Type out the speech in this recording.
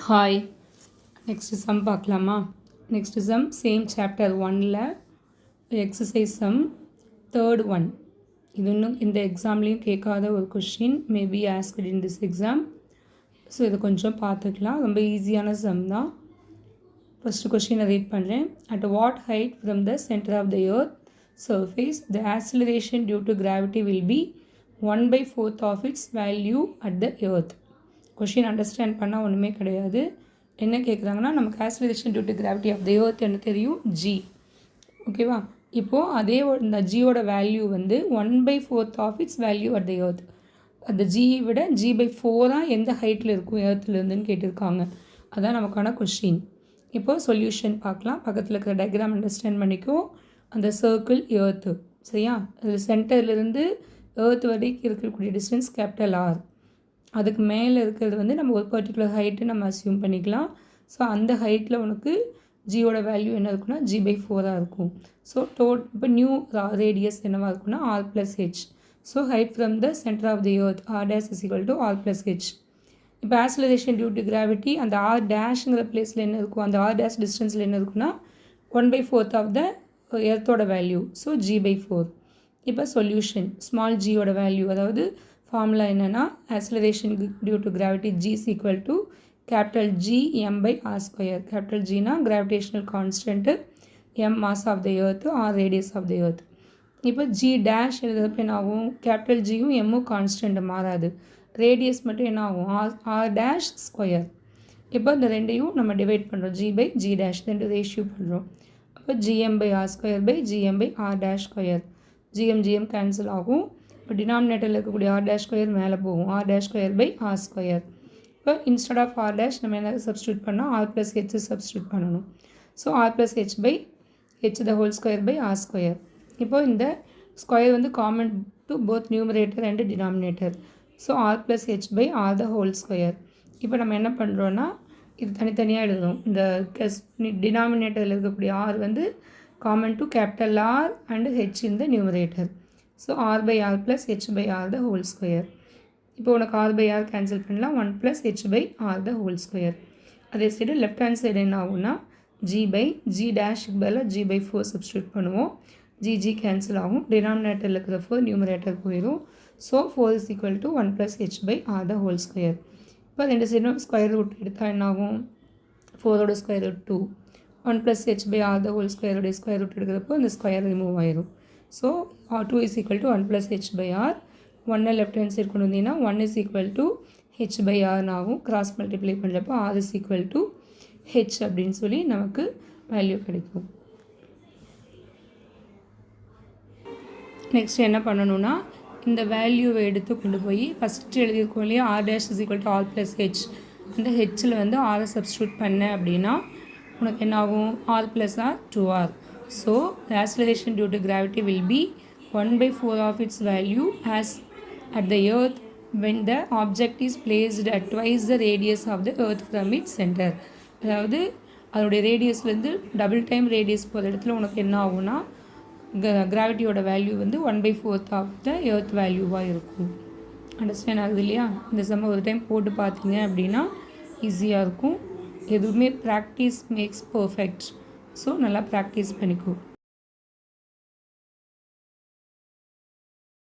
Hi, next sum பார்க்கலாமா? Next sum same chapter 1ல் exercise some third one. இது இன்னும் இந்த எக்ஸாம்லேயும் கேட்காத ஒரு question, maybe asked in this exam. So இது கொஞ்சம் பார்த்துக்கலாம். ரொம்ப ஈஸியான சம் தான். ஃபஸ்ட்டு கொஷினை ரீட் பண்ணுறேன். At what height from the centre of the earth surface the acceleration due to gravity will be 1/4 of its value at the earth. Question understand பண்ணால் ஒன்றுமே கிடையாது. என்ன கேட்குறாங்கன்னா, நமக்கு acceleration due to gravity of the earth என்ன தெரியும்? G. ஓகேவா? இப்போது அதே இந்த ஜியோட வேல்யூ வந்து 1/4 of its value at the earth. அந்த ஜியை விட G/4 எந்த ஹைட்டில் இருக்கும் எர்த்துலேருந்துன்னு கேட்டிருக்காங்க. அதான் நமக்கான கொஷின். இப்போது சொல்யூஷன் பார்க்கலாம். பக்கத்தில் இருக்கிற டயக்ராம் அண்டர்ஸ்டாண்ட் பண்ணிக்கோ. அந்த சர்க்கிள் எர்த்து, சரியா? அதில் சென்டர்லேருந்து எர்த் வரைக்கும் இருக்கக்கூடிய டிஸ்டன்ஸ் கேபிட்டல் ஆர். அதுக்கு மேலே இருக்கிறது வந்து நம்ம ஒரு பர்டிகுலர் ஹைட்டு நம்ம அசியூம் பண்ணிக்கலாம். ஸோ அந்த ஹைட்டில் உனக்கு ஜியோட வேல்யூ என்ன இருக்குன்னா G/4 இருக்கும். ஸோ இப்போ நியூ ரேடியஸ் என்னவாக இருக்குன்னா R+H. So height from the centre of the earth R' = R+H. இப்போ ஆக்சிலரேஷன் டியூ டு கிராவிட்டி அந்த R' பிளேஸில் என்ன இருக்கும்? அந்த R' டிஸ்டன்ஸில் என்ன இருக்குன்னா 1/4 ஆஃப் த எர்த்தோட வேல்யூ. So G/4. இப்போ சொல்யூஷன் ஸ்மால் ஜியோட வேல்யூ, அதாவது ஃபார்முலா என்னென்னா acceleration due to gravity G = capital G m/r². Capital ஜினா gravitational constant, m mass of the earth, r radius of the earth. இப்போ G' எழுதுறப்ப என்ன ஆகும்? கேபிட்டல் ஜியும் எம்மும் கான்ஸ்டன்ட் மாறாது. ரேடியஸ் மட்டும் என்ன ஆகும்? r'². இப்போ இந்த ரெண்டையும் நம்ம டிவைட் பண்ணுறோம். G/G' ரெண்டு ரேஷியோ பண்ணுறோம். அப்போ Gm/r²/Gm/r'². Gm கேன்சல் ஆகும். இப்போ டினாமினேட்டரில் இருக்கக்கூடிய R'² மேலே போகும். R'²/R². இப்போ இன்ஸ்டெட் ஆஃப் R' நம்ம என்ன சப்ஸ்டியூட் பண்ணால் R+H சப்ஸ்டியூட் பண்ணணும். So R+H/H²/R². இப்போ இந்த ஸ்கொயர் வந்து common to both numerator and denominator. So R+H/R². இப்போ நம்ம என்ன பண்ணுறோன்னா, இது தனித்தனியாக எழுதுறோம். இந்த டினாமினேட்டரில் இருக்கக்கூடிய R வந்து common to capital R and H இந்த நியூமரேட்டர். So R/R+H/R². இப்போ உனக்கு R/R கேன்சல் பண்ணலாம். 1+H/R². அதே சைடு லெஃப்ட் ஹேண்ட் சைடு என்ன ஆகும்னா G/G' பதிலாக G/4 சப்ஸ்டியூட் பண்ணுவோம். G கேன்சல் ஆகும். டினாமினேட்டரில் இருக்கிற 4 நியூமரேட்டர் போயிடும். So 4 = 1+H/R². இப்போ ரெண்டு சைடும் ஸ்கொயர் ரூட் எடுத்தால் என்ன ஆகும்? 4ஓட square root 2. 1+H/R² square root எடுக்கிறப்போ இந்த ஸ்கொயர் ரிமூவ் ஆயிரும். So 2 = 1+H/R. 1 left hand side கொண்டு வந்தீங்கன்னா 1 = H/R ஆகும். கிராஸ் மல்டிப்ளை பண்ணுறப்போ R = H அப்படின்னு சொல்லி நமக்கு வேல்யூ கிடைக்கும். நெக்ஸ்ட் என்ன பண்ணணும்னா, இந்த வேல்யூவை எடுத்து கொண்டு போய் ஃபஸ்ட்டு எழுதியிருக்கோம் இல்லையா, R' = R+H. அந்த ஹெச்சில் வந்து ஆரை சப்ஸ்டியூட் பண்ண அப்படின்னா உனக்கு என்ன ஆகும்? R+R 2R. So the acceleration due to gravity will be 1/4 of its value as at the earth when the object is placed at twice the radius of the earth from its center. அதாவது அதோடைய ரேடியஸ்லேருந்து double time radius போகிற இடத்துல உனக்கு என்ன ஆகும்னா கிராவிட்டியோட value வந்து 1/4 of the earth வேல்யூவாக இருக்கும். அண்டர்ஸ்டாண்ட் ஆகுது இல்லையா? இந்த சம்ம ஒரு டைம் போட்டு பார்த்தீங்க அப்படின்னா ஈஸியாக இருக்கும். எதுவுமே ப்ராக்டிஸ் மேக்ஸ் பர்ஃபெக்ட். ஸோ நல்லா ப்ராக்டிஸ் பண்ணிக்கோ.